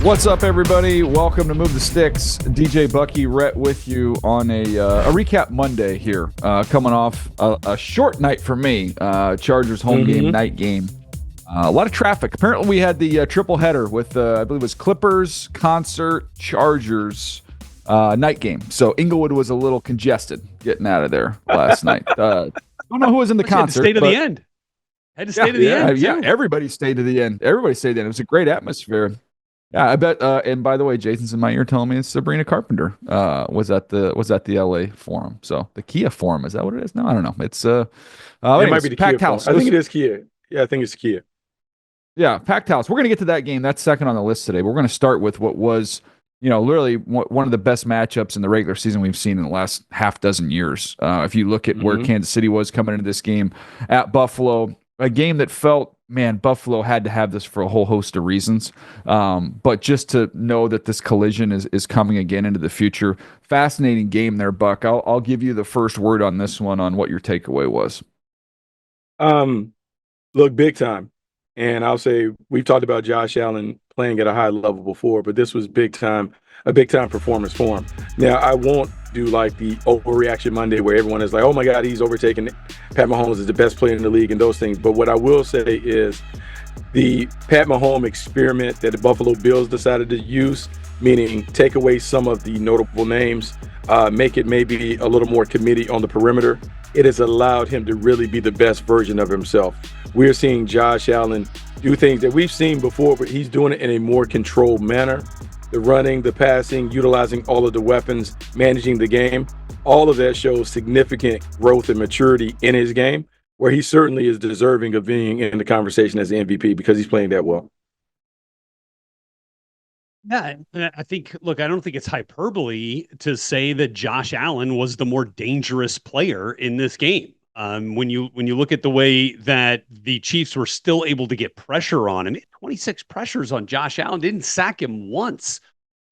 What's up, everybody? Welcome to Move the Sticks. DJ Bucky Rhett with you on a recap Monday here. Coming off a short night for me. Chargers home game, night game. A lot of traffic. Apparently, we had the triple header with, I believe it was Clippers, concert, Chargers, night game. So Inglewood was a little congested getting out of there last night. I don't know who was in the concert. Had to stay to the end. Had to stay to the end. Yeah, everybody stayed to the end. Everybody stayed to the end. It was a great atmosphere. Yeah, I bet. And by the way, Jason's in my ear telling me it's Sabrina Carpenter was at the LA Forum. So the Kia Forum, is that what it is? No, I don't know. It's it might be the packed Kia house. Forum. I think it is Kia. Yeah, I think it's Kia. Yeah, packed house. We're gonna get to that game. That's second on the list today. We're gonna start with what was, literally one of the best matchups in the regular season we've seen in the last half dozen years. If you look at where Kansas City was coming into this game at Buffalo, a game that felt, man, Buffalo had to have this for a whole host of reasons. But just to know that this collision is coming again into the future. Fascinating game there, Buck. I'll give you the first word on this one on what your takeaway was. Look, big time. And I'll say we've talked about Josh Allen playing at a high level before, but this was a big time performance for him. Now, I won't do like the overreaction Monday where everyone is like, oh my God, he's overtaken Pat Mahomes is the best player in the league and those things. But what I will say is the Pat Mahomes experiment that the Buffalo Bills decided to use, meaning take away some of the notable names, make it maybe a little more committee on the perimeter. It has allowed him to really be the best version of himself. We're seeing Josh Allen do things that we've seen before, but he's doing it in a more controlled manner. The running, the passing, utilizing all of the weapons, managing the game, all of that shows significant growth and maturity in his game, where he certainly is deserving of being in the conversation as the MVP because he's playing that well. Yeah, I think, look, I don't think it's hyperbole to say that Josh Allen was the more dangerous player in this game. When you look at the way that the Chiefs were still able to get pressure on him, 26 pressures on Josh Allen, didn't sack him once.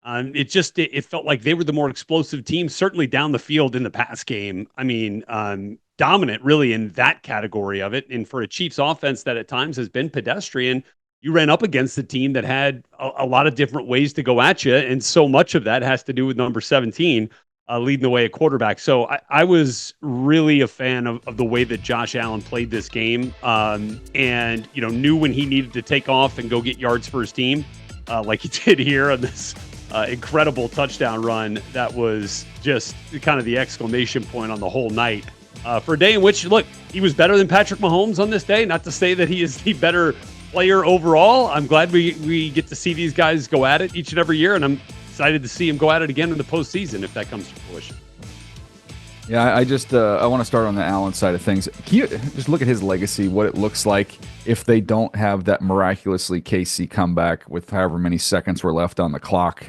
It felt like they were the more explosive team, certainly down the field in the pass game. I mean, dominant really in that category of it. And for a Chiefs offense that at times has been pedestrian, you ran up against a team that had a lot of different ways to go at you. And so much of that has to do with number 17 leading the way at quarterback. So I was really a fan of the way that Josh Allen played this game and, knew when he needed to take off and go get yards for his team like he did here on this incredible touchdown run. That was just kind of the exclamation point on the whole night for a day in which, look, he was better than Patrick Mahomes on this day. Not to say that he is the better player overall. I'm glad we get to see these guys go at it each and every year, and I'm excited to see him go at it again in the postseason if that comes to fruition. Yeah, I want to start on the Allen side of things. Can you just look at his legacy, what it looks like if they don't have that miraculously KC comeback with however many seconds were left on the clock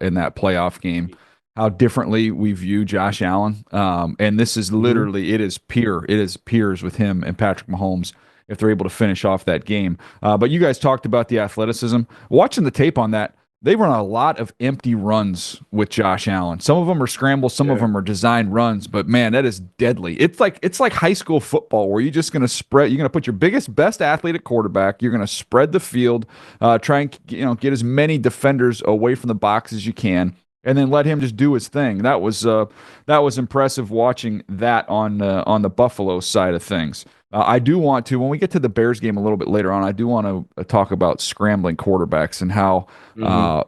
in that playoff game, how differently we view Josh Allen. And this is literally, it is peers with him and Patrick Mahomes if they're able to finish off that game. But you guys talked about the athleticism. Watching the tape on that, they run a lot of empty runs with Josh Allen. Some of them are scrambles, some of them are designed runs, but man, that is deadly. It's like high school football where you're just going to spread. You're going to put your best athlete at quarterback. You're going to spread the field, try and get as many defenders away from the box as you can, and then let him just do his thing. That was impressive watching that on the Buffalo side of things. I do want to, when we get to the Bears game a little bit later on, I do want to talk about scrambling quarterbacks and how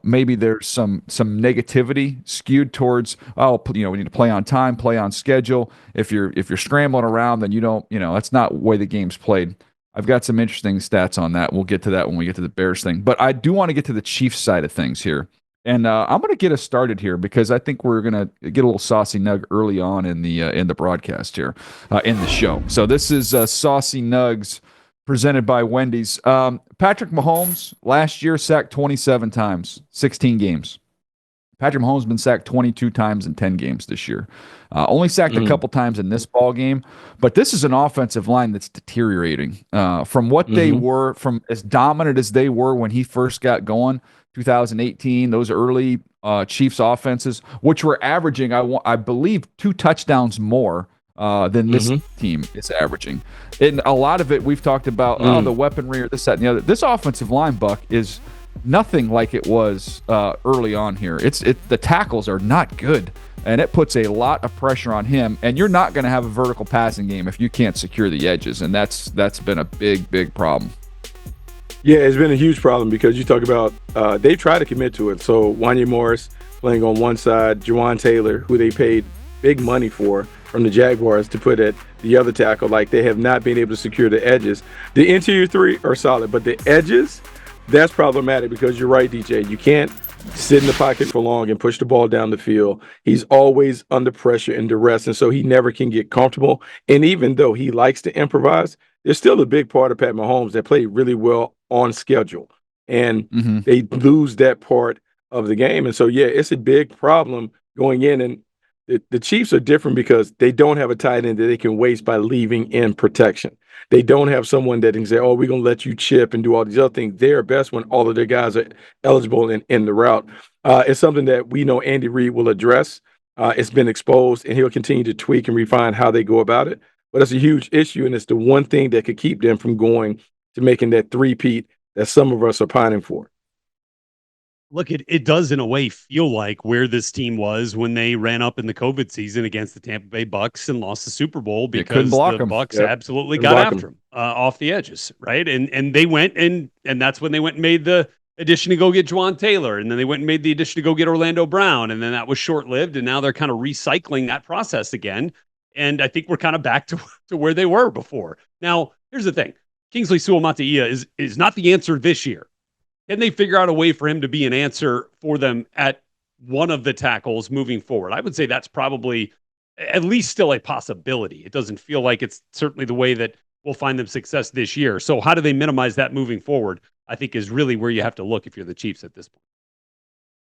maybe there's some negativity skewed towards, we need to play on time, play on schedule. If you're scrambling around, then you don't, that's not the way the game's played. I've got some interesting stats on that. We'll get to that when we get to the Bears thing. But I do want to get to the Chiefs side of things here. And I'm going to get us started here because I think we're going to get a little saucy nug early on in the broadcast here, in the show. So this is Saucy Nugs presented by Wendy's. Patrick Mahomes last year sacked 27 times, 16 games. Patrick Mahomes has been sacked 22 times in 10 games this year. Only sacked a couple times in this ball game, but this is an offensive line that's deteriorating from what they were, from as dominant as they were when he first got going. 2018, those early Chiefs offenses, which were averaging, I believe, 2 touchdowns more than this team is averaging. And a lot of it, we've talked about the weaponry or this, that, and the other. This offensive line, Buck, is nothing like it was early on here. The tackles are not good, and it puts a lot of pressure on him. And you're not going to have a vertical passing game if you can't secure the edges, and that's been a big problem. Yeah, it's been a huge problem because you talk about they try to commit to it. So Wanya Morris playing on one side, Juwan Taylor, who they paid big money for from the Jaguars to put at the other tackle. Like, they have not been able to secure the edges. The interior three are solid, but the edges, that's problematic because you're right, DJ. You can't sit in the pocket for long and push the ball down the field. He's always under pressure and duress, and so he never can get comfortable. And even though he likes to improvise, there's still a big part of Pat Mahomes that played really well on schedule, and they lose that part of the game. And so, yeah, it's a big problem going in. And the Chiefs are different because they don't have a tight end that they can waste by leaving in protection. They don't have someone that can say, oh, we're going to let you chip and do all these other things. They're best when all of their guys are eligible in the route. It's something that we know Andy Reid will address. It's been exposed, and he'll continue to tweak and refine how they go about it. But it's a huge issue, and it's the one thing that could keep them from going to making that three-peat that some of us are pining for. Look, it does in a way feel like where this team was when they ran up in the COVID season against the Tampa Bay Bucks and lost the Super Bowl because the Bucks absolutely got after them off the edges, right? And they went and that's when they went and made the addition to go get Juwan Taylor, and then they went and made the addition to go get Orlando Brown, and then that was short-lived, and now they're kind of recycling that process again. And I think we're kind of back to where they were before. Now, here's the thing. Kingsley Suamataia is not the answer this year. Can they figure out a way for him to be an answer for them at one of the tackles moving forward? I would say that's probably at least still a possibility. It doesn't feel like it's certainly the way that we'll find them success this year. So how do they minimize that moving forward, I think, is really where you have to look if you're the Chiefs at this point.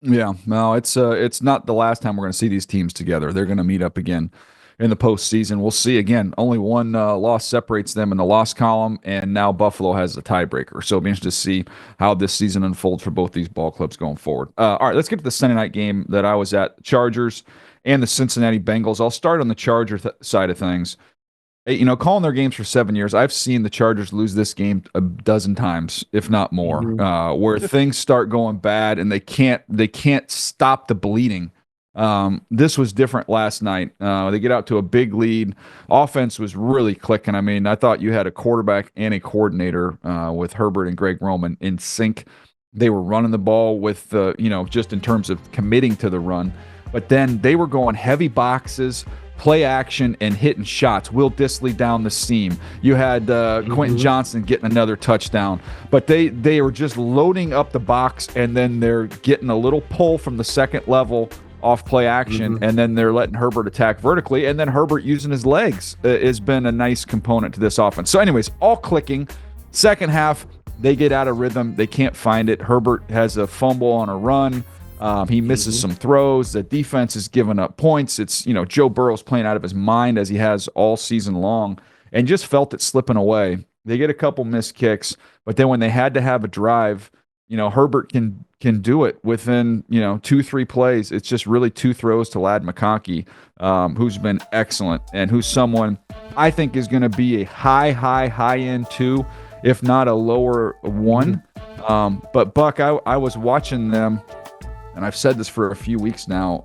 Yeah, no, it's not the last time we're going to see these teams together. They're going to meet up again in the postseason. We'll see. Again, only one loss separates them in the loss column, and now Buffalo has a tiebreaker. So it'll be interesting to see how this season unfolds for both these ball clubs going forward. All right, let's get to the Sunday night game that I was at, Chargers and the Cincinnati Bengals. I'll start on the Charger side of things. You know, calling their games for 7 years, I've seen the Chargers lose this game a dozen times, if not more, where things start going bad and they can't stop the bleeding. This was different last night. They get out to a big lead. Offense was really clicking. I mean, I thought you had a quarterback and a coordinator with Herbert and Greg Roman in sync. They were running the ball with, just in terms of committing to the run. But then they were going heavy boxes, play action, and hitting shots. Will Dissly down the seam. You had Quentin Johnson getting another touchdown. But they were just loading up the box, and then they're getting a little pull from the second level off play action, and then they're letting Herbert attack vertically, and then Herbert using his legs has been a nice component to this offense. So anyways, all clicking. Second half, they get out of rhythm. They can't find it. Herbert has a fumble on a run. He misses some throws. The defense is giving up points. It's, Joe Burrow's playing out of his mind as he has all season long, and just felt it slipping away. They get a couple missed kicks, but then when they had to have a drive, Herbert can do it within, 2-3 plays. It's just really two throws to Ladd McConkey, who's been excellent and who's someone I think is going to be a high end 2, if not a lower 1. But Buck, I was watching them, and I've said this for a few weeks now,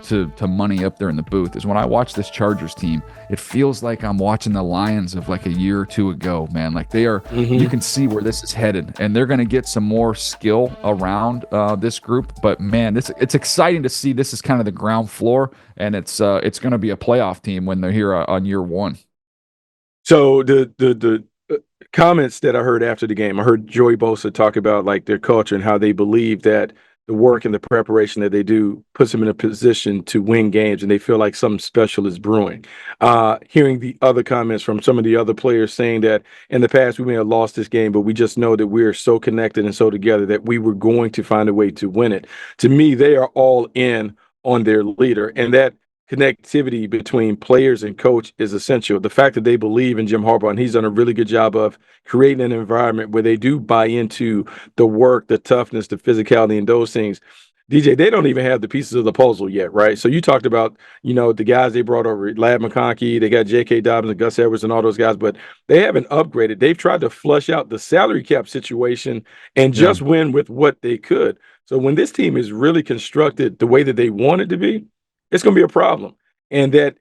to money up there in the booth, is when I watch this Chargers team, it feels like I'm watching the Lions of like a year or two ago, man. Like they are, you can see where this is headed, and they're going to get some more skill around this group. But man, it's exciting to see. This is kind of the ground floor, and it's going to be a playoff team when they're here on year 1. So the comments that I heard after the game, I heard Joey Bosa talk about like their culture and how they believe that the work and the preparation that they do puts them in a position to win games, and they feel like something special is brewing. Hearing the other comments from some of the other players saying that in the past we may have lost this game, but we just know that we're so connected and so together that we were going to find a way to win it. To me, they are all in on their leader, and that connectivity between players and coach is essential. The fact that they believe in Jim Harbaugh, and he's done a really good job of creating an environment where they do buy into the work, the toughness, the physicality, and those things. DJ, they don't even have the pieces of the puzzle yet, right? So you talked about, the guys they brought over, Lad McConkey, they got J.K. Dobbins and Gus Edwards and all those guys, but they haven't upgraded. They've tried to flush out the salary cap situation and Yeah. just win with what they could. So when this team is really constructed the way that they want it to be, it's going to be a problem. And that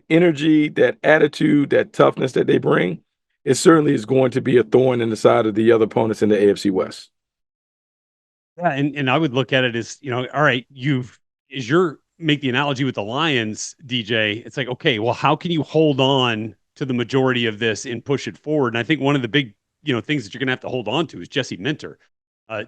energy, that attitude, that toughness that they bring, it certainly is going to be a thorn in the side of the other opponents in the AFC West. Yeah, and I would look at it as, all right, make the analogy with the Lions, DJ. It's like, okay, well, how can you hold on to the majority of this and push it forward? And I think one of the big, things that you're going to have to hold on to is Jesse Minter.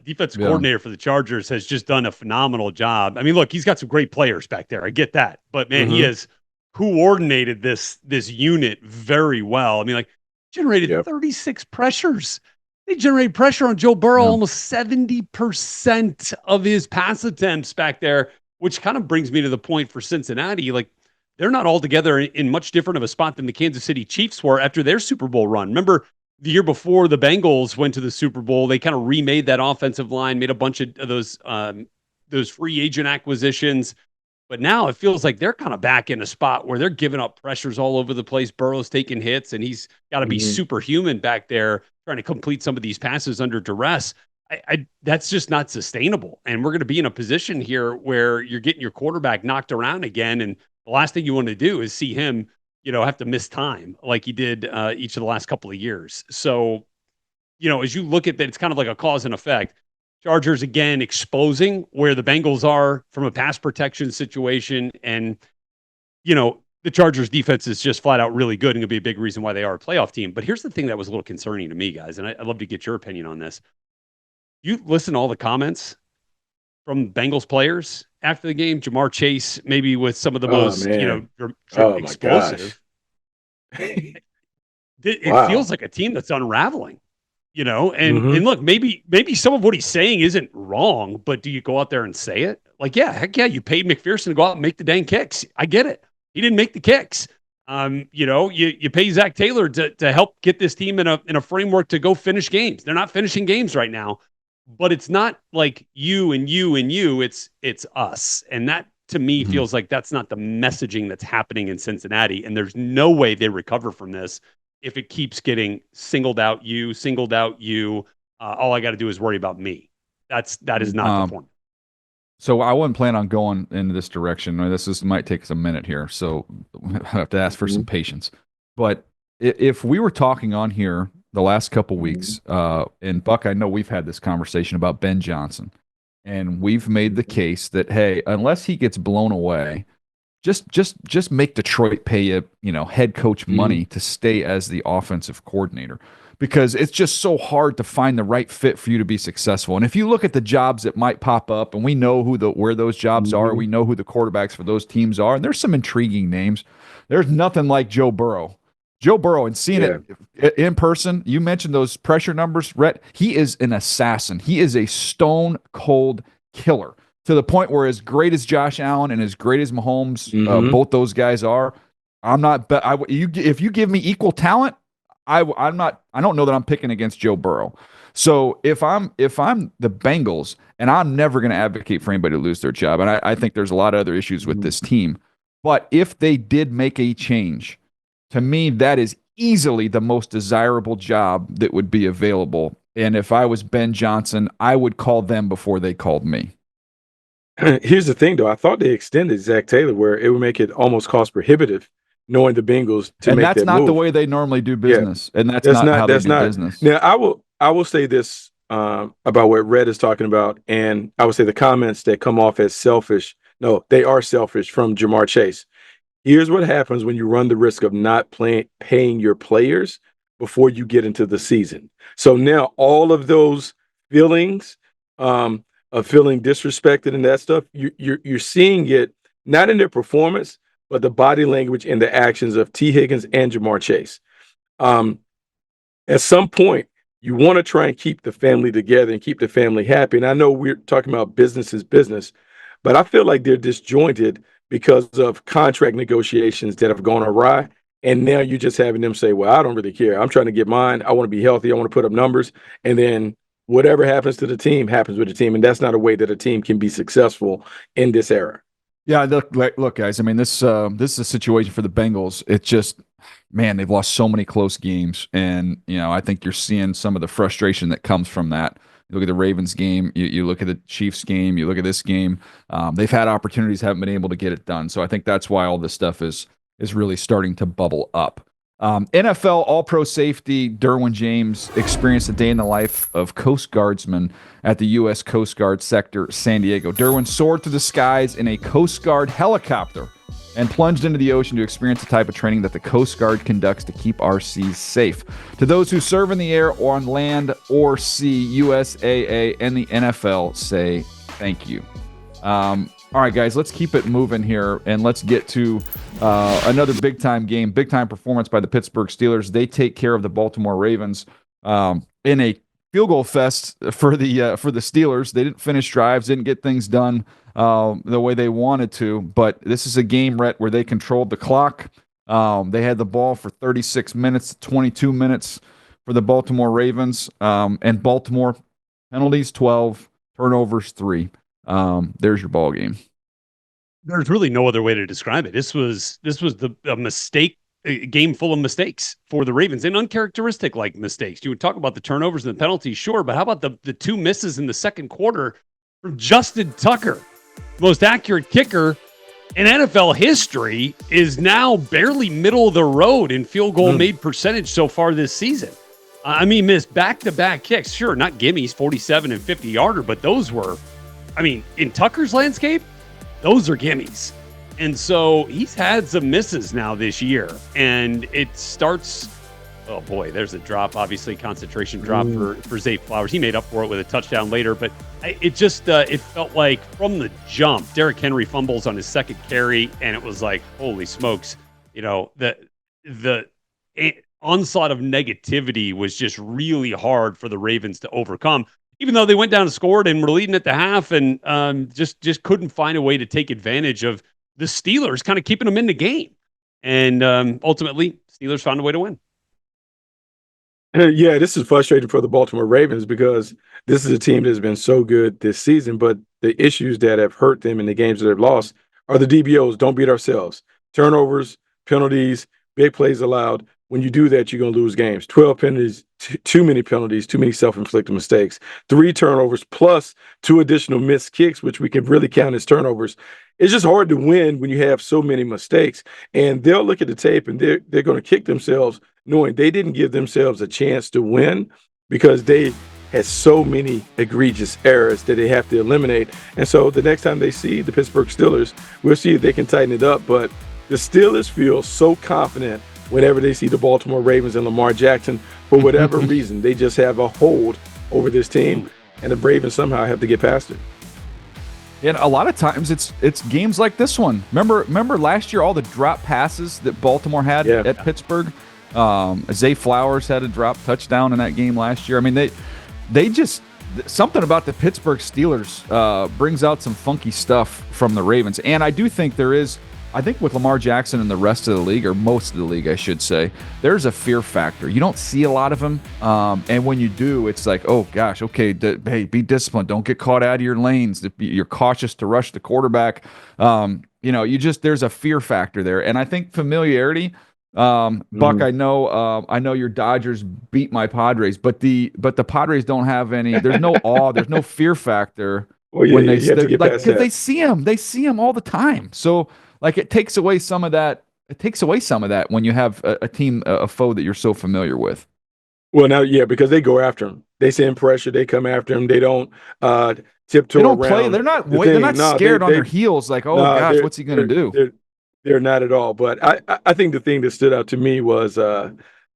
Defensive coordinator for the Chargers has just done a phenomenal job. I mean, look, he's got some great players back there. I get that. But man, he has coordinated this unit very well. I mean, like, generated 36 pressures. They generated pressure on Joe Burrow almost 70% of his pass attempts back there, which kind of brings me to the point for Cincinnati. Like, they're not altogether in much different of a spot than the Kansas City Chiefs were after their Super Bowl run. Remember, the year before the Bengals went to the Super Bowl, they kind of remade that offensive line, made a bunch of those free agent acquisitions. But now it feels like they're kind of back in a spot where they're giving up pressures all over the place. Burrow's taking hits, and he's got to be superhuman back there trying to complete some of these passes under duress. That's just not sustainable. And we're going to be in a position here where you're getting your quarterback knocked around again. And the last thing you want to do is see him, have to miss time like he did each of the last couple of years. So, as you look at that, it's kind of like a cause and effect. Chargers, again, exposing where the Bengals are from a pass protection situation. And, the Chargers defense is just flat out really good and going to be a big reason why they are a playoff team. But here's the thing that was a little concerning to me, guys, and I'd love to get your opinion on this. You listen to all the comments from Bengals players after the game. Jamar Chase, maybe with some of the most, explosive. It feels like a team that's unraveling. And look, maybe some of what he's saying isn't wrong, but do you go out there and say it? Like, yeah, heck yeah, you paid McPherson to go out and make the dang kicks. I get it. He didn't make the kicks. You pay Zach Taylor to help get this team in a framework to go finish games. They're not finishing games right now, but it's not like you and you and you. It's us, and that to me feels like that's not the messaging that's happening in Cincinnati. And there's no way they recover from this if it keeps getting singled out. All I got to do is worry about me. That is not the point. So I wouldn't plan on going in this direction. This might take us a minute here, so I have to ask for some patience. But if we were talking on here the last couple weeks, and Buck, I know we've had this conversation about Ben Johnson, and we've made the case that, hey, unless he gets blown away, just make Detroit pay you, head coach money to stay as the offensive coordinator, because it's just so hard to find the right fit for you to be successful. And if you look at the jobs that might pop up, and we know where those jobs are, we know who the quarterbacks for those teams are, and there's some intriguing names. There's nothing like Joe Burrow. And seeing it in person, you mentioned those pressure numbers, Rhett. He is an assassin. He is a stone cold killer, to the point where, as great as Josh Allen and as great as Mahomes, both those guys are, if you give me equal talent, I don't know that I'm picking against Joe Burrow. So if I'm the Bengals, and I'm never going to advocate for anybody to lose their job, and I think there's a lot of other issues with this team, but if they did make a change, to me, that is easily the most desirable job that would be available. And if I was Ben Johnson, I would call them before they called me. Here's the thing, though. I thought they extended Zach Taylor where it would make it almost cost prohibitive, knowing the Bengals to and make that's that not move. the way they normally do business, and that's not how they do business. Now, I will say this about what Red is talking about, and I would say the comments that come off as selfish. No, they are selfish from Jamar Chase. Here's what happens when you run the risk of not paying your players before you get into the season. So now all of those feelings of feeling disrespected and that stuff, you're seeing it not in their performance, but the body language and the actions of T. Higgins and Jamar Chase. At some point, you want to try and keep the family together and keep the family happy. And I know we're talking about business is business, but I feel like they're disjointed because of contract negotiations that have gone awry. And now you're just having them say, well, I don't really care. I'm trying to get mine. I want to be healthy. I want to put up numbers. And then whatever happens to the team happens with the team, and that's not a way that a team can be successful in this era. Yeah, look, guys. I mean, this is a situation for the Bengals. It's just, man, they've lost so many close games, and I think you're seeing some of the frustration that comes from that. You look at the Ravens game, you look at the Chiefs game, you look at this game. They've had opportunities, haven't been able to get it done. So I think that's why all this stuff is really starting to bubble up. NFL All-Pro safety Derwin James experienced a day in the life of Coast Guardsman at the U.S. Coast Guard Sector San Diego. Derwin soared through the skies in a Coast Guard helicopter and plunged into the ocean to experience the type of training that the Coast Guard conducts to keep our seas safe. To those who serve in the air or on land or sea, USAA and the NFL say thank you. All right, guys, let's keep it moving here, and let's get to another big-time game, big-time performance by the Pittsburgh Steelers. They take care of the Baltimore Ravens in a field goal fest for the Steelers. They didn't finish drives, didn't get things done the way they wanted to, but this is a game, Rhett, where they controlled the clock. They had the ball for 36 minutes, 22 minutes for the Baltimore Ravens, and Baltimore penalties 12, turnovers 3. There's your ball game. There's really no other way to describe it. This was a game full of mistakes for the Ravens, and uncharacteristic like mistakes. You would talk about the turnovers and the penalties, sure, but how about the two misses in the second quarter from Justin Tucker, most accurate kicker in NFL history, is now barely middle of the road in field goal made percentage so far this season. I mean, missed back-to-back kicks, sure, not gimmies, 47 and 50-yarder, but those were, in Tucker's landscape, those are gimmies. And so he's had some misses now this year. And it starts, oh boy, there's a drop, obviously, concentration drop for Zay Flowers. He made up for it with a touchdown later. But it just, it felt like from the jump, Derrick Henry fumbles on his second carry. And it was like, holy smokes, the onslaught of negativity was just really hard for the Ravens to overcome. Even though they went down and scored and were leading at the half, and just couldn't find a way to take advantage of the Steelers kind of keeping them in the game. And ultimately, Steelers found a way to win. Yeah, this is frustrating for the Baltimore Ravens because this is a team that has been so good this season, but the issues that have hurt them in the games that they've lost are the DBOs. Don't beat ourselves. Turnovers, penalties, big plays allowed. When you do that, you're going to lose games. 12 penalties, too many penalties, too many self-inflicted mistakes, 3 turnovers plus 2 additional missed kicks, which we can really count as turnovers. It's just hard to win when you have so many mistakes. And they'll look at the tape and they're going to kick themselves knowing they didn't give themselves a chance to win because they had so many egregious errors that they have to eliminate. And so the next time they see the Pittsburgh Steelers, we'll see if they can tighten it up. But the Steelers feel so confident whenever they see the Baltimore Ravens and Lamar Jackson. For whatever reason, they just have a hold over this team, and the Ravens somehow have to get past it. And a lot of times it's games like this one. Remember last year all the drop passes that Baltimore had at Pittsburgh? Zay Flowers had a drop touchdown in that game last year. I mean, they just something about the Pittsburgh Steelers brings out some funky stuff from the Ravens. And I do think I think with Lamar Jackson and the rest of the league, or most of the league, I should say, there's a fear factor. You don't see a lot of them. And when you do, it's like, oh, gosh, okay, hey, be disciplined. Don't get caught out of your lanes. You're cautious to rush the quarterback. There's a fear factor there. And I think familiarity, Buck, I know your Dodgers beat my Padres, but the Padres don't have any, there's no awe, there's no fear factor. Well, when they see them all the time. So, like, it takes away some of that. It takes away some of that when you have a team, a foe that you're so familiar with. Well, now, yeah, because they go after him. They send pressure. They come after him. They don't tiptoe They don't around. play. They're not scared on their heels. Like, oh gosh, what's he going to do? They're not at all. But I think the thing that stood out to me was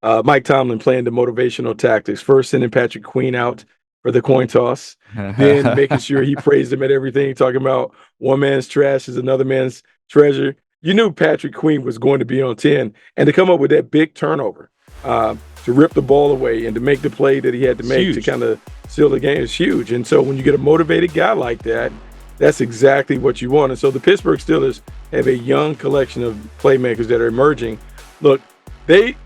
Mike Tomlin playing the motivational tactics. First, sending Patrick Queen out for the coin toss, then making sure he praised him at everything, talking about one man's trash is another man's treasure. You knew Patrick Queen was going to be on 10, and to come up with that big turnover, to rip the ball away and to make the play that he had to make to kind of seal the game is huge. And so when you get a motivated guy like that, that's exactly what you want. And so the Pittsburgh Steelers have a young collection of playmakers that are emerging. Look,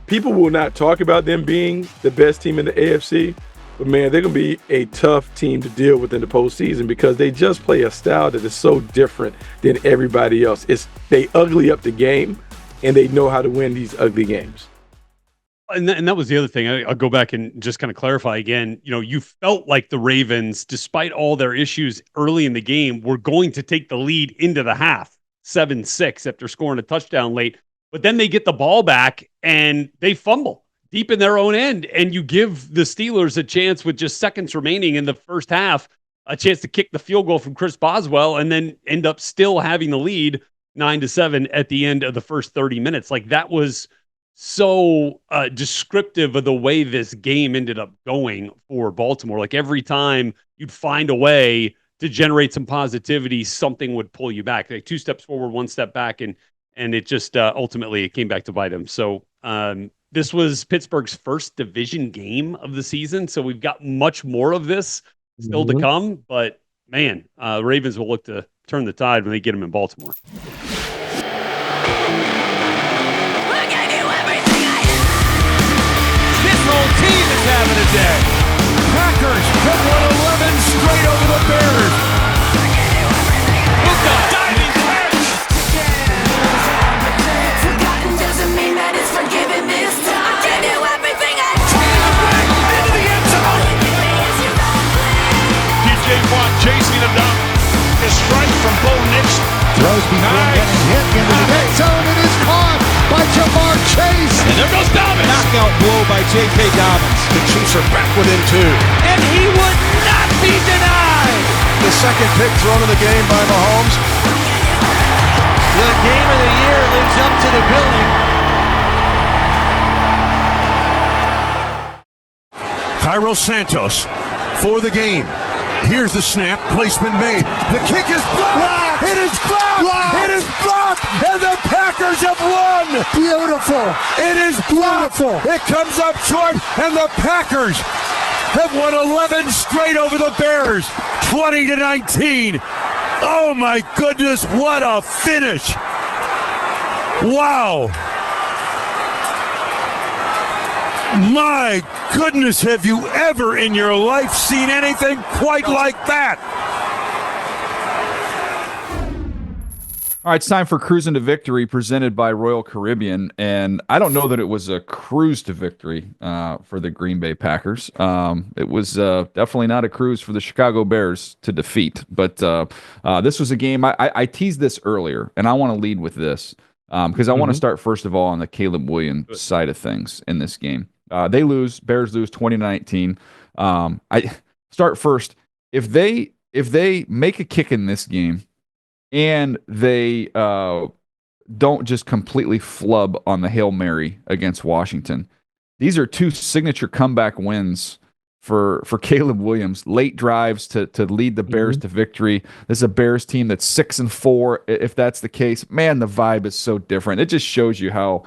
people will not talk about them being the best team in the AFC, But man, they're gonna be a tough team to deal with in the postseason because they just play a style that is so different than everybody else. They ugly up the game, and they know how to win these ugly games. And that was the other thing. I'll go back and just kind of clarify again. You felt like the Ravens, despite all their issues early in the game, were going to take the lead into the half, 7-6 after scoring a touchdown late. But then they get the ball back and they fumble deep in their own end. And you give the Steelers a chance with just seconds remaining in the first half, a chance to kick the field goal from Chris Boswell and then end up still having the lead 9-7 at the end of the first 30 minutes. Like that was so descriptive of the way this game ended up going for Baltimore. Like every time you'd find a way to generate some positivity, something would pull you back. Like 2 steps forward, 1 step back, and it just ultimately it came back to bite them. So this was Pittsburgh's first division game of the season, so we've got much more of this still to come. But man, Ravens will look to turn the tide when they get them in Baltimore. Whole team is having a day. Packers have won 11 straight over the Bears. Luka diving catch. Forgotten doesn't mean that it's forgiven this time. I give you everything I Into the end zone. DJ Watt chasing him down. A strike from Bo Nix. Throws before getting hit into the end zone and is caught by Jamar Chase. And there goes Dobbins. Knockout blow by J.K. Dobbins. The Chiefs are back within 2. And he would not be denied. The second pick thrown in the game by Mahomes. The game of the year lives up to the billing. Cairo Santos for the game. Here's the snap. Placement made. The kick is blocked. It is blocked. It is blocked. And the Packers have won. Beautiful. It is blocked. Beautiful. It comes up short. And the Packers have won 11 straight over the Bears. 20-19. Oh my goodness. What a finish. Wow. My goodness, have you ever in your life seen anything quite like that? All right, it's time for Cruising to Victory presented by Royal Caribbean. And I don't know that it was a cruise to victory for the Green Bay Packers. It was definitely not a cruise for the Chicago Bears to defeat. But this was a game, I teased this earlier, and I want to lead with this because I want to start, first of all, on the Caleb Williams side of things in this game. Bears lose 20-19. I start first. If they make a kick in this game and they don't just completely flub on the Hail Mary against Washington, these are 2 signature comeback wins for Caleb Williams. Late drives to lead the Bears to victory. This is a Bears team that's 6-4. If that's the case, man, the vibe is so different. It just shows you how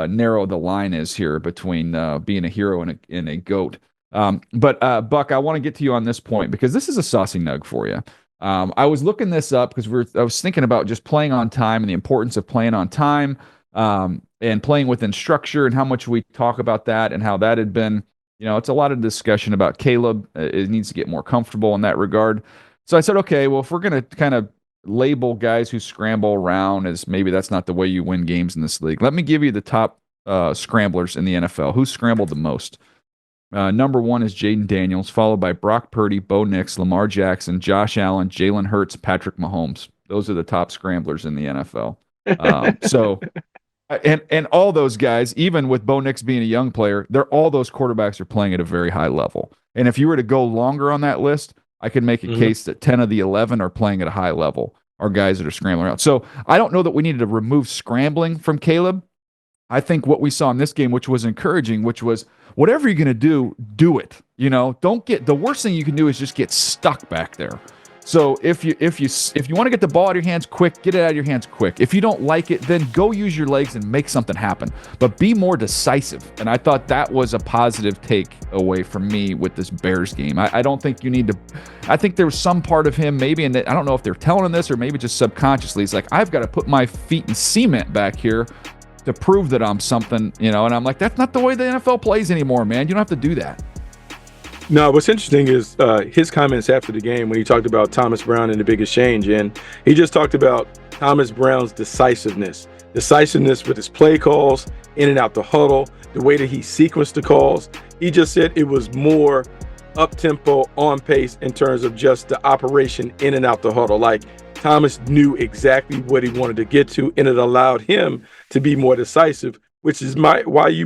narrow the line is here between being a hero and a GOAT. But Buck, I want to get to you on this point because this is a saucy nug for you. I was looking this up because I was thinking about just playing on time and the importance of playing on time and playing within structure and how much we talk about that and how that had been, it's a lot of discussion about Caleb. It needs to get more comfortable in that regard. So I said, okay, well, if we're going to kind of label guys who scramble around as maybe that's not the way you win games in this league, let me give you the top scramblers in the NFL. Who scrambled the most? Number 1 is Jaden Daniels, followed by Brock Purdy, Bo Nix, Lamar Jackson, Josh Allen, Jalen Hurts, Patrick Mahomes. Those are the top scramblers in the NFL. And all those guys, even with Bo Nix being a young player, all those quarterbacks are playing at a very high level. And if you were to go longer on that list, I could make a case that 10 of the 11 are playing at a high level, are guys that are scrambling around. So I don't know that we needed to remove scrambling from Caleb. I think what we saw in this game, which was encouraging, which was whatever you're going to do it. The worst thing you can do is just get stuck back there. So if you want to get the ball out of your hands quick, get it out of your hands quick. If you don't like it, then go use your legs and make something happen. But be more decisive. And I thought that was a positive take away from me with this Bears game. I don't think you need to. I think there was some part of him maybe, and I don't know if they're telling him this or maybe just subconsciously. He's like, I've got to put my feet in cement back here to prove that I'm something, And I'm like, that's not the way the NFL plays anymore, man. You don't have to do that. No, what's interesting is his comments after the game when he talked about Thomas Brown and the biggest change. And he just talked about Thomas Brown's decisiveness with his play calls, in and out the huddle, the way that he sequenced the calls. He just said it was more up-tempo, on pace in terms of just the operation in and out the huddle. Like Thomas knew exactly what he wanted to get to, and it allowed him to be more decisive, which is why we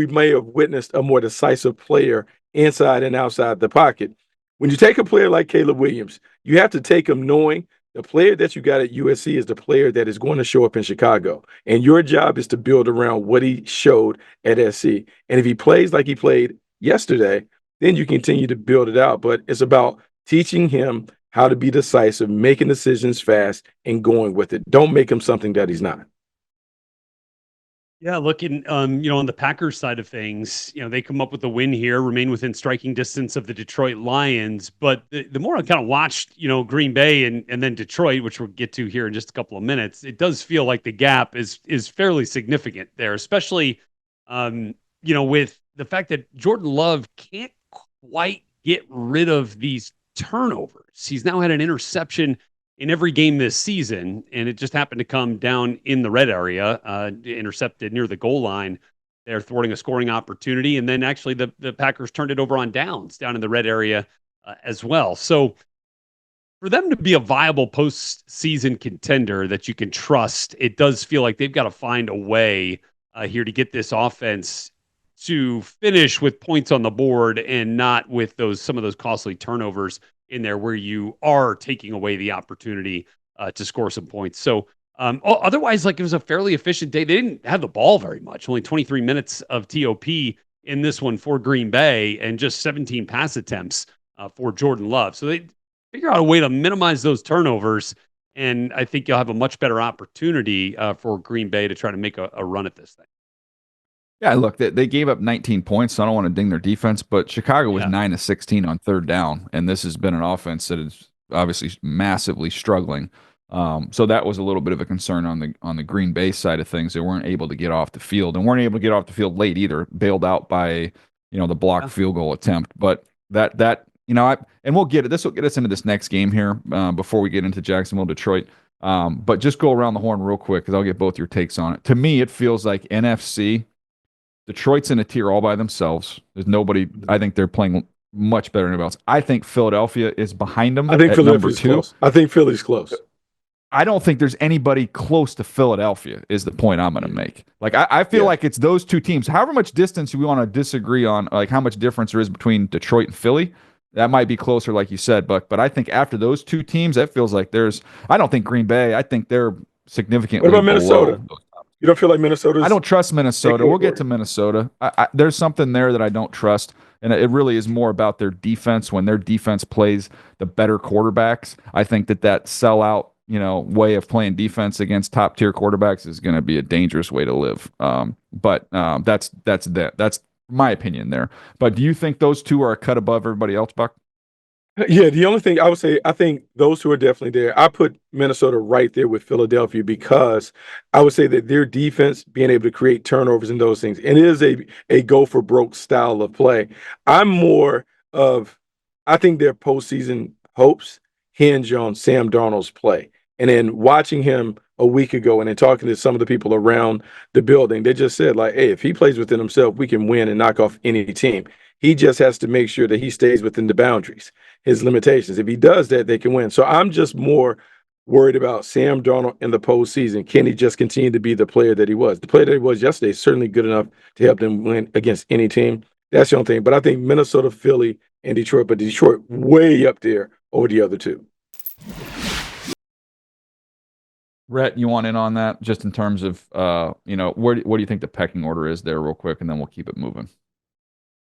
may have witnessed a more decisive player inside and outside the pocket. When you take a player like Caleb Williams, you have to take him knowing the player that you got at USC is the player that is going to show up in Chicago. And your job is to build around what he showed at SC. And if he plays like he played yesterday, then you continue to build it out. But it's about teaching him how to be decisive, making decisions fast, and going with it. Don't make him something that he's not. Yeah, looking, on the Packers side of things, they come up with a win here, remain within striking distance of the Detroit Lions. But the more I kind of watched, Green Bay and then Detroit, which we'll get to here in just a couple of minutes, it does feel like the gap is fairly significant there, especially, with the fact that Jordan Love can't quite get rid of these turnovers. He's now had an interception in every game this season, and it just happened to come down in the red area, intercepted near the goal line. They're thwarting a scoring opportunity, and then actually the Packers turned it over on downs down in the red area as well. So for them to be a viable postseason contender that you can trust, it does feel like they've got to find a way here to get this offense to finish with points on the board and not with some of those costly turnovers in there where you are taking away the opportunity to score some points. So otherwise, it was a fairly efficient day. They didn't have the ball very much, only 23 minutes of TOP in this one for Green Bay and just 17 pass attempts for Jordan Love. So they figure out a way to minimize those turnovers, and I think you'll have a much better opportunity for Green Bay to try to make a run at this thing. Yeah, look, they gave up 19 points, so I don't want to ding their defense, but Chicago was 9 of 16 on third down, and this has been an offense that is obviously massively struggling. So that was a little bit of a concern on the Green Bay side of things. They weren't able to get off the field, and weren't able to get off the field late either, bailed out by the blocked field goal attempt. But and we'll get it. This will get us into this next game here before we get into Jacksonville, Detroit. But just go around the horn real quick because I'll get both your takes on it. To me, it feels like NFC. Detroit's in a tier all by themselves. There's nobody. I think they're playing much better than anybody else. I think Philadelphia is behind them. I think Philadelphia's close. I think Philly's close. I don't think there's anybody close to Philadelphia is the point I'm going to make. I feel like it's those two teams. However much distance we want to disagree on, how much difference there is between Detroit and Philly, that might be closer, like you said. But I think after those two teams, that feels like I don't think Green Bay. I think they're significantly. What about Minnesota? You don't feel like Minnesota? I don't trust Minnesota. We'll get to Minnesota. There's something there that I don't trust, and it really is more about their defense. When their defense plays the better quarterbacks, I think that sellout, way of playing defense against top tier quarterbacks is going to be a dangerous way to live. But that's my opinion there. But do you think those two are a cut above everybody else, Buck? Yeah, the only thing I would say, I think those two are definitely there. I put Minnesota right there with Philadelphia because I would say that their defense being able to create turnovers and those things, and it is a go for broke style of play. I think their postseason hopes hinge on Sam Darnold's play. And then watching him a week ago and then talking to some of the people around the building, they just said, hey, if he plays within himself, we can win and knock off any team. He just has to make sure that he stays within the boundaries, his limitations. If he does that, they can win. So I'm just more worried about Sam Darnold in the postseason. Can he just continue to be the player that he was? The player that he was yesterday is certainly good enough to help them win against any team. That's the only thing. But I think Minnesota, Philly, and Detroit, but Detroit way up there over the other two. Rhett, you want in on that just in terms of, what do you think the pecking order is there real quick, and then we'll keep it moving.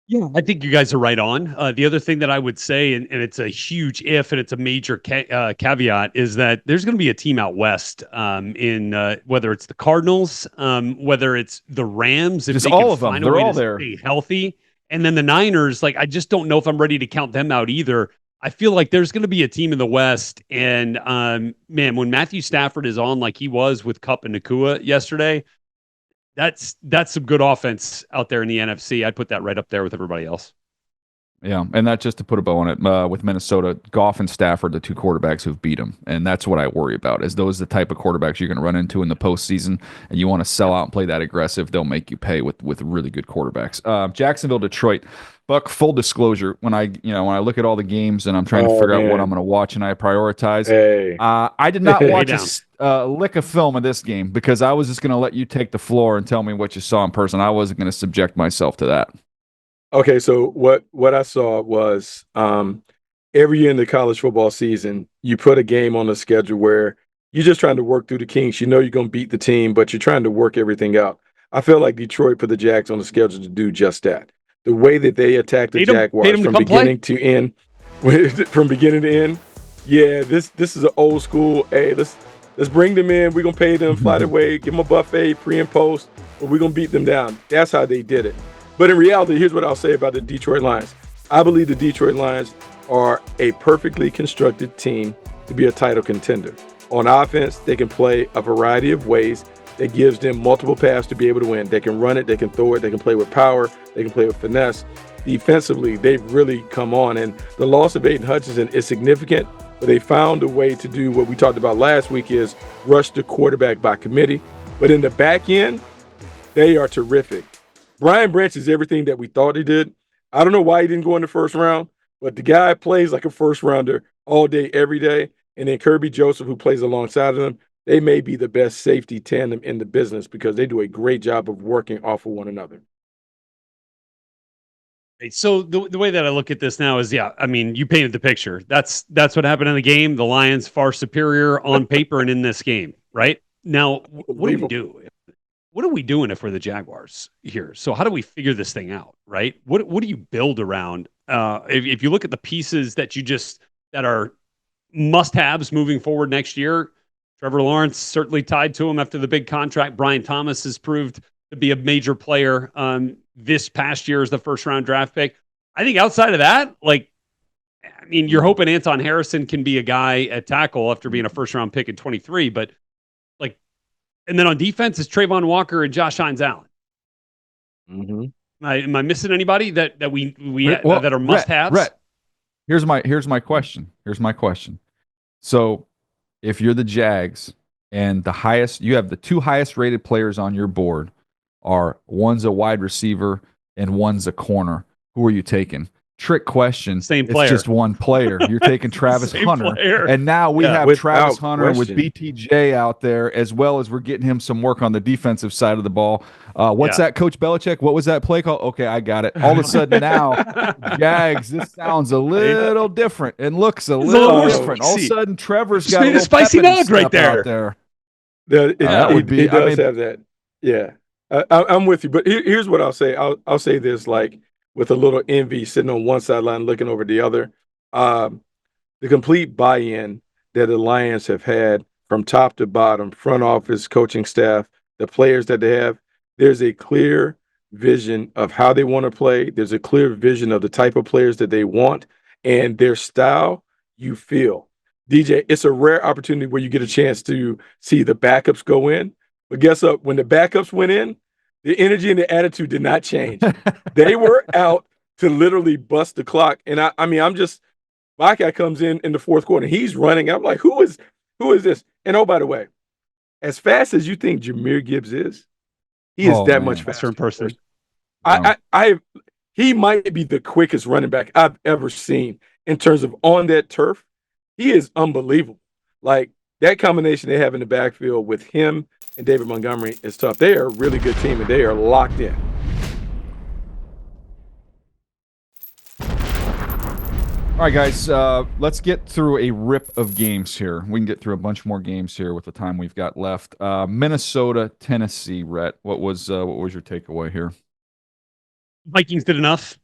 Yeah, I think you guys are right on. The other thing that I would say, and it's a huge if, and it's a major caveat, is that there's going to be a team out west in whether it's the Cardinals, whether it's the Rams, if just they all can of them. find They're a way all to there. stay healthy, and then the Niners. I just don't know if I'm ready to count them out either. I feel like there's going to be a team in the West, and man, when Matthew Stafford is on like he was with Kupp and Nakua yesterday. That's some good offense out there in the NFC. I'd put that right up there with everybody else. Yeah, and that just to put a bow on it, with Minnesota, Goff and Stafford, the two quarterbacks who've beat them, and that's what I worry about. Is those the type of quarterbacks you're going to run into in the postseason, and you want to sell out and play that aggressive? They'll make you pay with really good quarterbacks. Jacksonville, Detroit, Buck. Full disclosure, when I look at all the games and I'm trying to Oh figure out what I'm man. going to watch and I prioritize, Hey. I did not Lay watch down. a lick of film of this game because I was just going to let you take the floor and tell me what you saw in person. I wasn't going to subject myself to that. Okay, so what I saw was every year in the college football season, you put a game on the schedule where you're just trying to work through the kinks. You know you're going to beat the team, but you're trying to work everything out. I feel like Detroit put the Jags on the schedule to do just that. The way that they attacked the Paid Jaguars him to from come play. beginning to end, from beginning to end. Yeah, this is an old school. Hey, let's bring them in. We're gonna pay them, fly their way, give them a buffet, pre and post, but we're gonna beat them down. That's how they did it. But in reality, here's what I'll say about the Detroit Lions. I believe the Detroit Lions are a perfectly constructed team to be a title contender. On offense, they can play a variety of ways that gives them multiple paths to be able to win. They can run it, they can throw it, they can play with power, they can play with finesse. Defensively, they've really come on, and the loss of Aiden Hutchinson is significant, but they found a way to do what we talked about last week is rush the quarterback by committee. But in the back end, they are terrific. Brian Branch is everything that we thought he did. I don't know why he didn't go in the first round, but the guy plays like a first rounder all day, every day. And then Kirby Joseph, who plays alongside of them, they may be the best safety tandem in the business because they do a great job of working off of one another. So the way that I look at this now is, yeah, I mean, you painted the picture. That's what happened in the game. The Lions far superior on paper and in this game, right? Now, what do we do? What are we doing if we're the Jaguars here? So how do we figure this thing out, right? What do you build around? If you look at the pieces that are must-haves moving forward next year, Trevor Lawrence certainly tied to him after the big contract. Brian Thomas has proved to be a major player this past year as the first-round draft pick. I think outside of that, you're hoping Anton Harrison can be a guy at tackle after being a first-round pick in 23, but and then on defense is Trayvon Walker and Josh Hines Allen. Mm-hmm. Am I missing anybody that are must-haves? Rhett, here's my question. So, if you're the Jags and you have the two highest rated players on your board are one's a wide receiver and one's a corner, who are you taking? Trick question. Same player. It's just one player. You're taking Travis Hunter. Player. And now we have Travis Hunter question. with BTJ out there, as well as we're getting him some work on the defensive side of the ball. What's that, Coach Belichick? What was that play called? Okay, I got it. All of a sudden now, Jags, this sounds a little different and looks a little different. All of a sudden, Trevor's got a little spicy nug right there. Out there. It does have that. Yeah, I'm with you. But here's what I'll say. I'll say this with a little envy sitting on one sideline looking over the other. The complete buy-in that the Lions have had from top to bottom, front office, coaching staff, the players that they have, there's a clear vision of how they want to play. There's a clear vision of the type of players that they want and their style you feel. DJ, it's a rare opportunity where you get a chance to see the backups go in. But guess what? When the backups went in, the energy and the attitude did not change. They were out to literally bust the clock. And my guy comes in the fourth quarter. He's running. I'm like, who is this? And oh, by the way, as fast as you think Jahmyr Gibbs is, he is much faster in person. He might be the quickest running back I've ever seen in terms of on that turf. He is unbelievable. Like that combination they have in the backfield with him and David Montgomery is tough. They are a really good team, and they are locked in. All right, guys, let's get through a rip of games here. We can get through a bunch more games here with the time we've got left. Minnesota, Tennessee, Rhett. What was your takeaway here? Vikings did enough,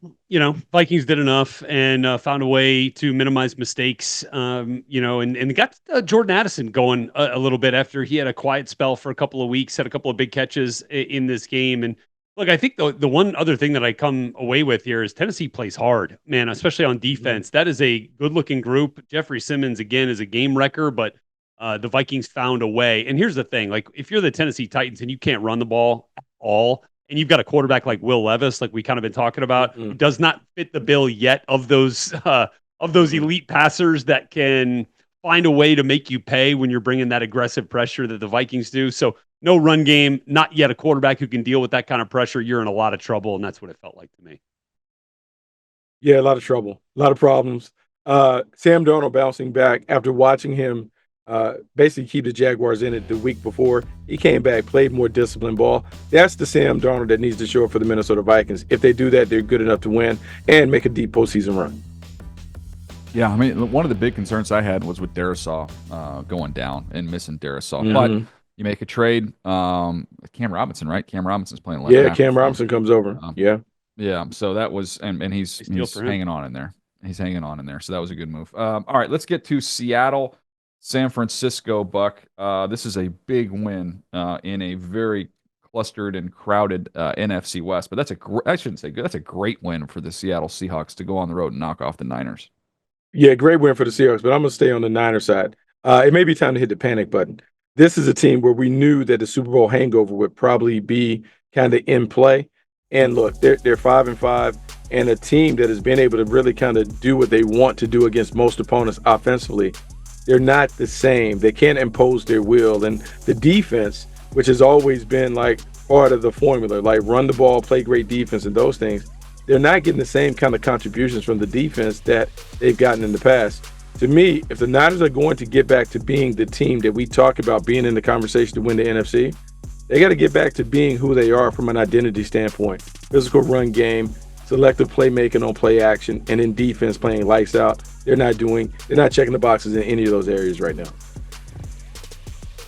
and found a way to minimize mistakes, and got Jordan Addison going a little bit after he had a quiet spell for a couple of weeks, had a couple of big catches in this game. And look, I think the one other thing that I come away with here is Tennessee plays hard, man, especially on defense. That is a good-looking group. Jeffrey Simmons, again, is a game wrecker, but the Vikings found a way. And here's the thing, if you're the Tennessee Titans and you can't run the ball at all, and you've got a quarterback like Will Levis, like we kind of been talking about, who does not fit the bill yet of those elite passers that can find a way to make you pay when you're bringing that aggressive pressure that the Vikings do. So no run game, not yet a quarterback who can deal with that kind of pressure. You're in a lot of trouble, and that's what it felt like to me. Yeah, a lot of trouble, a lot of problems. Sam Darnold bouncing back after watching him basically keep the Jaguars in it the week before. He came back, played more disciplined ball. That's the Sam Darnold that needs to show up for the Minnesota Vikings. If they do that, they're good enough to win and make a deep postseason run. Yeah, I mean, one of the big concerns I had was with Darisaw going down and missing Darisaw. But you make a trade. Cam Robinson, right? Cam Robinson's playing left. Yeah, Cam Robinson comes over. Yeah, so that was, and he's hanging on in there. He's hanging on in there, so that was a good move. All right, let's get to Seattle, San Francisco, Buck. This is a big win in a very clustered and crowded NFC West, but that's I shouldn't say good. That's a great win for the Seattle Seahawks to go on the road and knock off the Niners. Yeah, great win for the Seahawks, but I'm going to stay on the Niners side. It may be time to hit the panic button. This is a team where we knew that the Super Bowl hangover would probably be kind of in play. And look, they're 5-5, and a team that has been able to really kind of do what they want to do against most opponents offensively. They're not the same. They can't impose their will. And the defense, which has always been like part of the formula, like run the ball, play great defense, and those things, they're not getting the same kind of contributions from the defense that they've gotten in the past. To me, if the Niners are going to get back to being the team that we talk about being in the conversation to win the NFC, they got to get back to being who they are from an identity standpoint. Physical run game, selective playmaking on play action, and in defense playing lights out. They're not checking the boxes in any of those areas right now.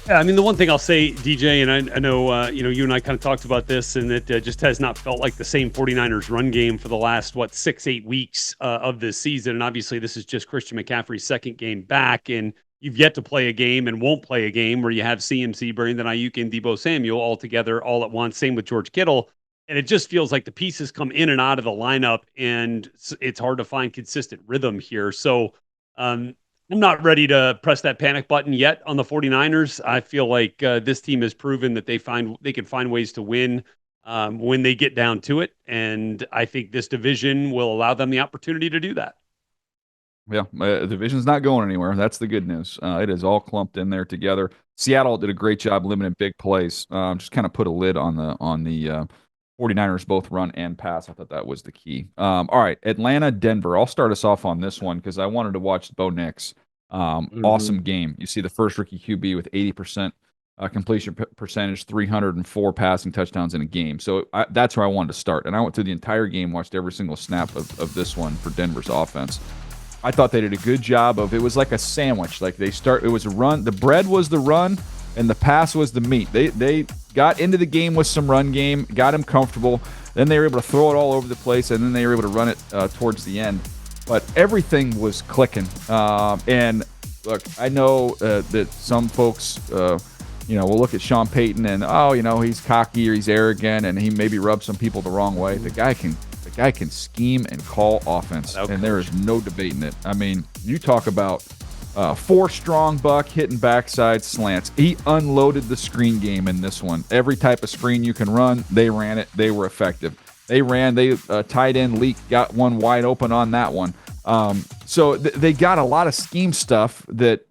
Yeah, I mean, the one thing I'll say, DJ, and I know, you and I kind of talked about this, and it just has not felt like the same 49ers run game for the last, 6-8 weeks of this season. And obviously, this is just Christian McCaffrey's second game back, and you've yet to play a game and won't play a game where you have CMC, Brandon Ayuk, and Deebo Samuel all together all at once. Same with George Kittle. And it just feels like the pieces come in and out of the lineup, and it's hard to find consistent rhythm here. So I'm not ready to press that panic button yet on the 49ers. I feel like this team has proven that they can find ways to win when they get down to it. And I think this division will allow them the opportunity to do that. Yeah, the division's not going anywhere. That's the good news. It is all clumped in there together. Seattle did a great job limiting big plays. Just kind of put a lid on the 49ers, both run and pass. I thought that was the key. All right, Atlanta, Denver. I'll start us off on this one because I wanted to watch Bo Nix. Awesome game. You see the first rookie QB with 80% completion percentage, 304 passing touchdowns in a game. So that's where I wanted to start. And I went through the entire game, watched every single snap of this one for Denver's offense. I thought they did a good job of it. Was like a sandwich. Like it was a run. The bread was the run, and the pass was the meat. They got into the game with some run game, got him comfortable. Then they were able to throw it all over the place, and then they were able to run it towards the end. But everything was clicking. And look, I know that some folks, will look at Sean Payton and he's cocky or he's arrogant, and he maybe rubs some people the wrong way. The guy can scheme and call offense, and there is no debating it. I mean, you talk about 4 strong, Buck hitting backside slants. He unloaded the screen game in this one. Every type of screen you can run, they ran it. They were effective. They tight end leak, got one wide open on that one. So they got a lot of scheme stuff that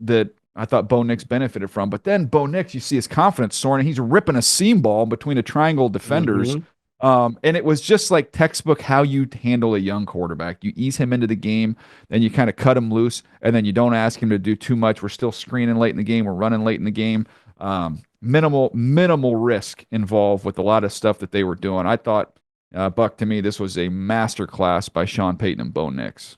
I thought Bo Nix benefited from. But then Bo Nix, you see his confidence soaring, and he's ripping a seam ball between a triangle of defenders. And it was just like textbook how you handle a young quarterback. You ease him into the game, then you kind of cut him loose, and then you don't ask him to do too much. We're still screening late in the game. We're running late in the game. Minimal risk involved with a lot of stuff that they were doing. I thought, Buck, to me, this was a masterclass by Sean Payton and Bo Nix.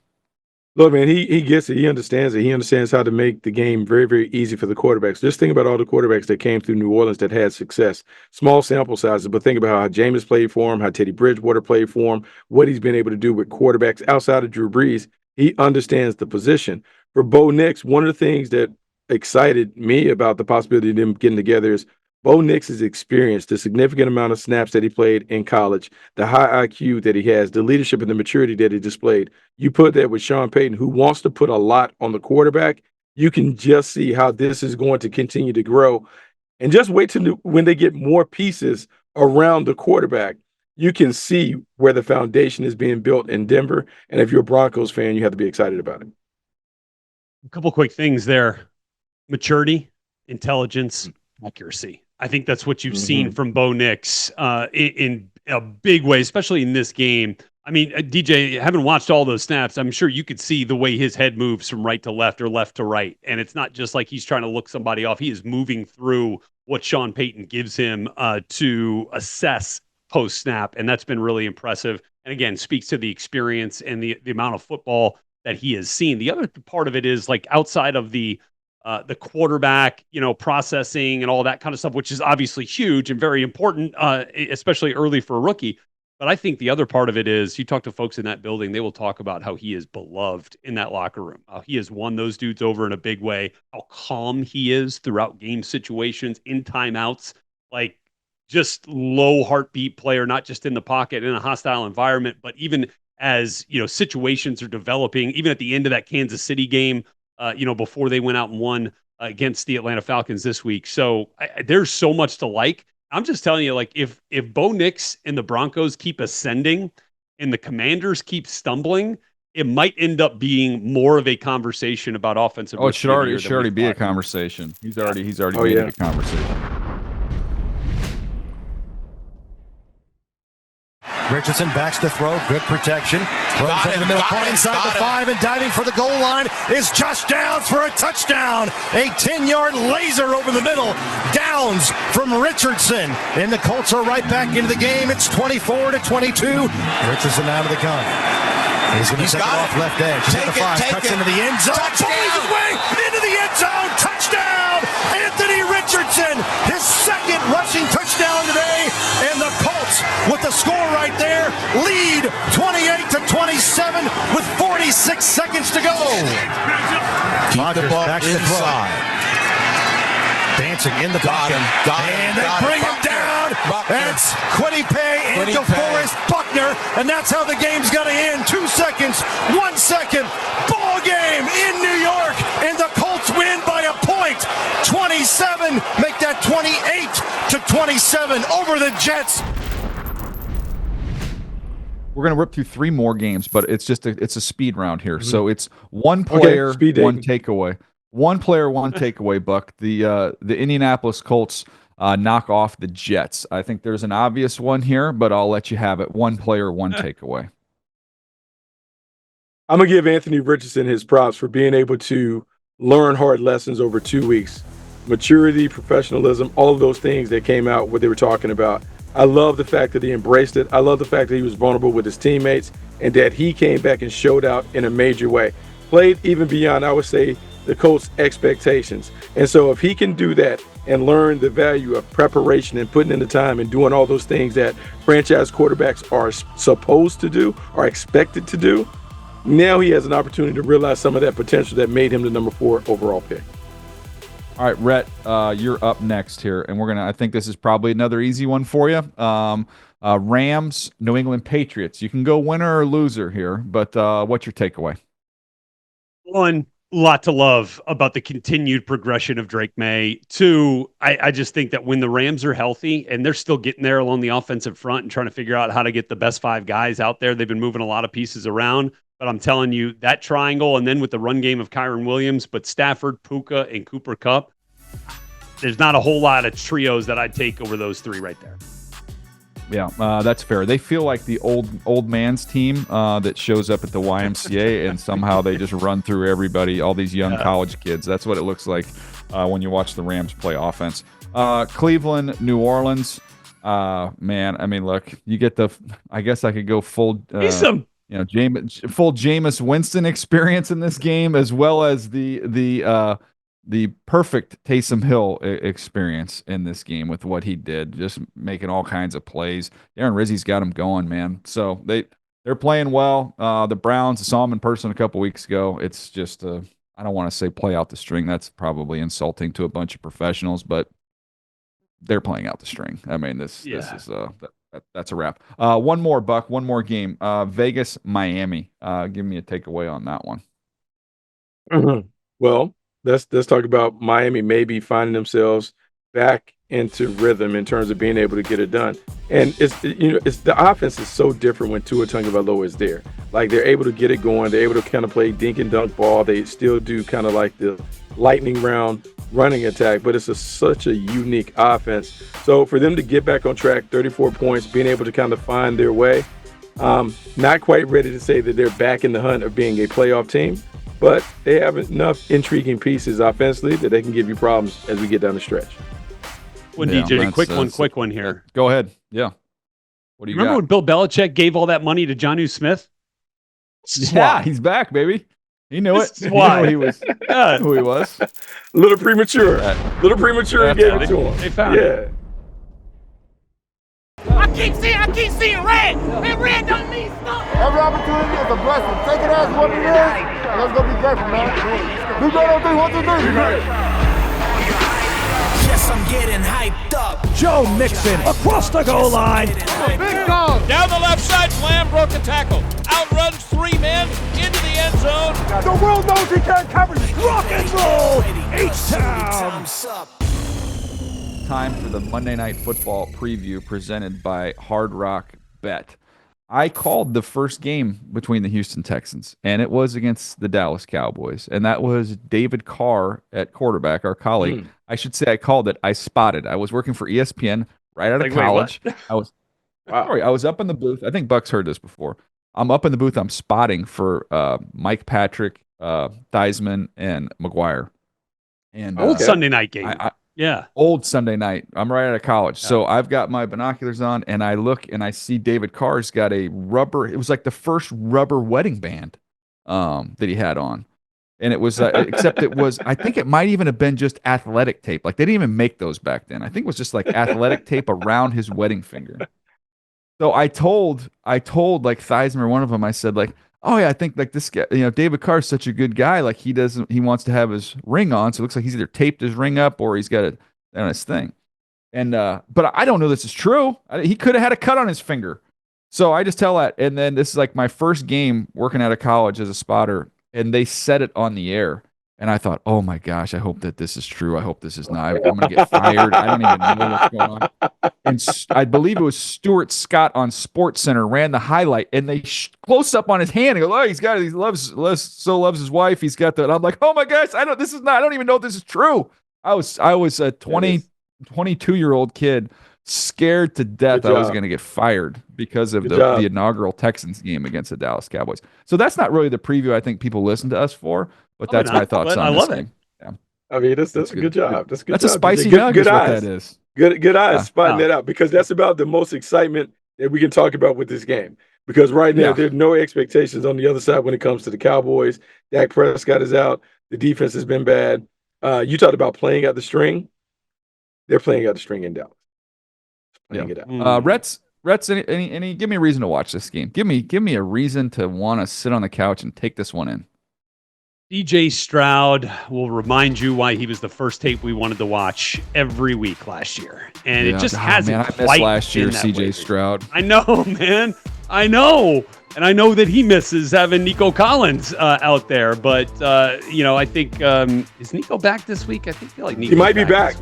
Look, man, he gets it. He understands it. He understands how to make the game very, very easy for the quarterbacks. Just think about all the quarterbacks that came through New Orleans that had success. Small sample sizes, but think about how Jameis played for him, how Teddy Bridgewater played for him, what he's been able to do with quarterbacks outside of Drew Brees. He understands the position. For Bo Nix, one of the things that excited me about the possibility of them getting together is Bo Nix's experience, the significant amount of snaps that he played in college, the high IQ that he has, the leadership and the maturity that he displayed. You put that with Sean Payton, who wants to put a lot on the quarterback. You can just see how this is going to continue to grow. And just wait till when they get more pieces around the quarterback, you can see where the foundation is being built in Denver. And if you're a Broncos fan, you have to be excited about it. A couple quick things there. Maturity, intelligence, accuracy. I think that's what you've seen from Bo Nix in a big way, especially in this game. I mean, DJ, having watched all those snaps, I'm sure you could see the way his head moves from right to left or left to right. And it's not just like he's trying to look somebody off. He is moving through what Sean Payton gives him to assess post-snap. And that's been really impressive. And again, speaks to the experience and the amount of football that he has seen. The other part of it is like outside of the quarterback, processing and all that kind of stuff, which is obviously huge and very important, especially early for a rookie. But I think the other part of it is you talk to folks in that building, they will talk about how he is beloved in that locker room. He has won those dudes over in a big way, how calm he is throughout game situations, in timeouts, like just low heartbeat player, not just in the pocket in a hostile environment, but even as, situations are developing, even at the end of that Kansas City game, before they went out and won against the Atlanta Falcons this week. So there's so much to like. I'm just telling you, like, if Bo Nix and the Broncos keep ascending and the Commanders keep stumbling, it might end up being more of a conversation about offensive. Oh, it should already be a conversation. He's already made it a conversation. Richardson backs to throw, good protection. Throws in the middle, caught inside the 5 and diving for the goal line is Josh Downs for a touchdown. A 10-yard laser over the middle. Downs from Richardson. And the Colts are right back into the game. It's 24-22. Richardson out of the gun. He's going to set it off left edge. He's at the 5, cuts into the end zone. Boys his way into the end zone. Touchdown! Anthony Richardson, his second rushing touchdown today. And the Colts, with the score right there, lead 28-27 with 46 seconds to go. Keep the ball inside. Dancing in the pocket. And they bring him down. It's Quinnipiac and DeForest Buckner. And that's how the game's going to end. 2 seconds, 1 second. Ball game in New York. And the Colts win by a point. 27. Make that 28-27 over the Jets. We're going to rip through 3 more games, but it's a speed round here. So it's one player, one takeaway. One player, one takeaway, Buck. The Indianapolis Colts knock off the Jets. I think there's an obvious one here, but I'll let you have it. One player, one takeaway. I'm going to give Anthony Richardson his props for being able to learn hard lessons over 2 weeks. Maturity, professionalism, all of those things that came out, what they were talking about. I love the fact that he embraced it. I love the fact that he was vulnerable with his teammates and that he came back and showed out in a major way. Played even beyond, I would say, the Colts' expectations. And so if he can do that and learn the value of preparation and putting in the time and doing all those things that franchise quarterbacks are supposed to do, are expected to do, now he has an opportunity to realize some of that potential that made him the number 4 overall pick. All right, Rhett, you're up next here, and I think this is probably another easy one for you. Rams, New England Patriots. You can go winner or loser here, but what's your takeaway? One, lot to love about the continued progression of Drake May. 2, I just think that when the Rams are healthy and they're still getting there along the offensive front and trying to figure out how to get the best 5 guys out there, they've been moving a lot of pieces around. But I'm telling you, that triangle, and then with the run game of Kyron Williams, but Stafford, Puka, and Cooper Kupp, there's not a whole lot of trios that I'd take over those 3 right there. Yeah, that's fair. They feel like the old man's team that shows up at the YMCA, and somehow they just run through everybody, all these young college kids. That's what it looks like when you watch the Rams play offense. Cleveland, New Orleans. Man, I mean, look, you get I guess I could go full full Jameis Winston experience in this game, as well as the perfect Taysom Hill experience in this game with what he did, just making all kinds of plays. Aaron Rizzi's got him going, man. So they're playing well. The Browns, I saw them in person a couple weeks ago. It's just I don't want to say play out the string. That's probably insulting to a bunch of professionals, but they're playing out the string. I mean, this is that's a wrap. One more, Buck. One more game. Vegas, Miami. Give me a takeaway on that one. Well, let's talk about Miami maybe finding themselves back into rhythm in terms of being able to get it done. And it's the offense is so different when Tua Tagovailoa is there. Like, they're able to get it going. They're able to kind of play dink and dunk ball. They still do kind of like the lightning round running attack, but it's such a unique offense. So for them to get back on track, 34 points, being able to kind of find their way, not quite ready to say that they're back in the hunt of being a playoff team, but they have enough intriguing pieces offensively that they can give you problems as we get down the stretch. Well, DJ, quick one here. Go ahead. Yeah. What do you remember when Bill Belichick gave all that money to Jonnu Smith? Yeah, he's back, baby. He knew it. Why? He was who he was. A little premature. He gave it to him. They found it. I keep seeing red. And red don't mean stuff. Every opportunity is a blessing. Take it as what it is. Let's go be grateful, man. Be great on 3, 1, 2, 3. Yes, I'm getting hyped up. Joe Mixon across the goal line. Big dog. Down the left side, Flam broke a tackle. Outruns 3 men into the end zone. The world knows he can't cover. Rock and roll. H-Town. Time for the Monday Night Football preview presented by Hard Rock Bet. I called the first game between the Houston Texans, and it was against the Dallas Cowboys, and that was David Carr at quarterback, our colleague. I should say I called it. I spotted. I was working for ESPN right out of college. I was up in the booth. I think Buck's heard this before. I'm up in the booth. I'm spotting for Mike Patrick, Theismann, and McGuire. And old Sunday night game. Old Sunday night. I'm right out of college. Yeah. So I've got my binoculars on, and I look, and I see David Carr's got a rubber. It was like the first rubber wedding band that he had on. And it was, except it was, I think it might even have been just athletic tape. Like, they didn't even make those back then. I think it was just like athletic tape around his wedding finger. So I told like Theismann or one of them, I said, like, oh yeah, I think like this guy, David Carr's such a good guy. Like, he wants to have his ring on. So it looks like he's either taped his ring up or he's got it on his thing. And, but I don't know this is true. He could have had a cut on his finger. So I just tell that. And then this is like my first game working out of college as a spotter. And they said it on the air. And I thought, oh my gosh, I hope that this is true. I hope this is not. I'm going to get fired. I don't even know what's going on. And I believe it was Stuart Scott on SportsCenter ran the highlight, and they close up on his hand and go, oh, he's got it. He loves his wife. He's got that. I'm like, oh my gosh, I don't even know if this is true. I was a 22-year-old kid scared to death I was going to get fired because of the inaugural Texans game against the Dallas Cowboys. So that's not really the preview I think people listen to us for. But that's my thoughts on this game. Yeah. I mean, that's a good job. That's a good job. A spicy nugget. Good eyes. What that is. Good eyes spotting that out, because that's about the most excitement that we can talk about with this game. Because right now there's no expectations on the other side when it comes to the Cowboys. Dak Prescott is out. The defense has been bad. You talked about playing out the string. They're playing out the string in Dallas. Playing it out. Rhett's, any give me a reason to watch this game. Give me a reason to want to sit on the couch and take this one in. DJ Stroud will remind you why he was the first tape we wanted to watch every week last year. And it just hasn't I quite missed last year, been that CJ way. Stroud. I know, man. I know. And I know that he misses having Nico Collins out there. But, I think, is Nico back this week? I think Nico he might be back.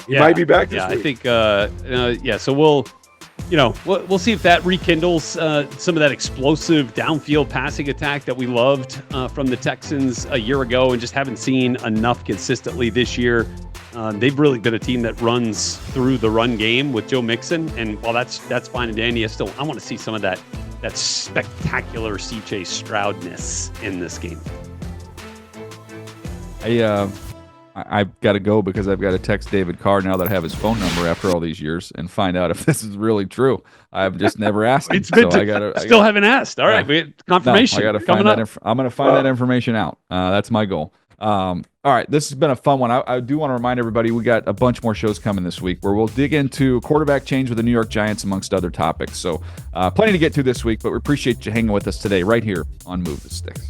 He might be back this week. I think, so we'll see if that rekindles some of that explosive downfield passing attack that we loved from the Texans a year ago and just haven't seen enough consistently this year. They've really been a team that runs through the run game with Joe Mixon, and while that's fine and dandy, I want to see some of that spectacular CJ Stroudness in this game. I've got to go because I've got to text David Carr now that I have his phone number after all these years and find out if this is really true. I've just never asked him. Still haven't asked. All right, we get confirmation. I got to find that. I'm going to find that information out. That's my goal. All right, this has been a fun one. I do want to remind everybody we got a bunch more shows coming this week where we'll dig into quarterback change with the New York Giants amongst other topics. So plenty to get to this week, but we appreciate you hanging with us today right here on Move the Sticks.